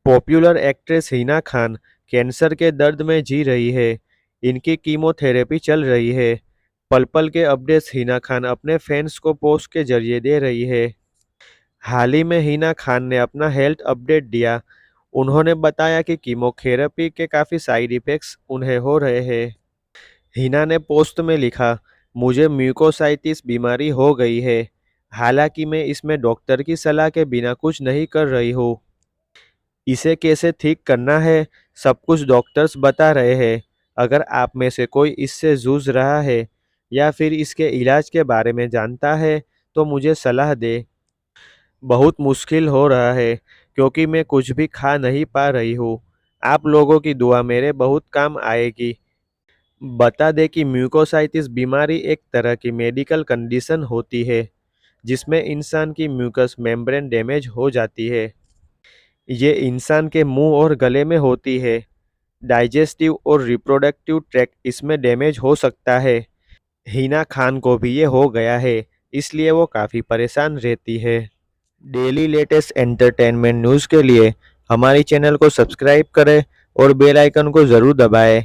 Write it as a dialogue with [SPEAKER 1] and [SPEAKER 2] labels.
[SPEAKER 1] Popular actress Hina Khan cancer के दर्द में जी रही है। इनकी कीमोथेरेपी चल रही है। पल पल के अपडेट्स हिना खान अपने फैंस को पोस्ट के जरिए दे रही है। हाल ही में हिना खान ने अपना हेल्थ अपडेट दिया। उन्होंने बताया कि कीमोथेरेपी के काफ़ी साइड इफ़ेक्ट्स उन्हें हो रहे हैं। हिना ने पोस्ट में लिखा, मुझे म्यूकोसाइटिस बीमारी हो गई है। हालांकि मैं इसमें डॉक्टर की सलाह के बिना कुछ नहीं कर रही हूँ। इसे कैसे ठीक करना है, सब कुछ डॉक्टर्स बता रहे हैं। अगर आप में से कोई इससे जूझ रहा है या फिर इसके इलाज के बारे में जानता है तो मुझे सलाह दे। बहुत मुश्किल हो रहा है क्योंकि मैं कुछ भी खा नहीं पा रही हूँ। आप लोगों की दुआ मेरे बहुत काम आएगी। बता दें कि म्यूकोसाइटिस बीमारी एक तरह की मेडिकल कंडीशन होती है जिसमें इंसान की म्यूकस मेम्ब्रेन डैमेज हो जाती है। ये इंसान के मुंह और गले में होती है। डाइजेस्टिव और रिप्रोडक्टिव ट्रैक्ट इसमें डैमेज हो सकता है। हिना खान को भी ये हो गया है, इसलिए वो काफ़ी परेशान रहती है। डेली लेटेस्ट एंटरटेनमेंट न्यूज़ के लिए हमारी चैनल को सब्सक्राइब करें और बेल आइकन को ज़रूर दबाएं।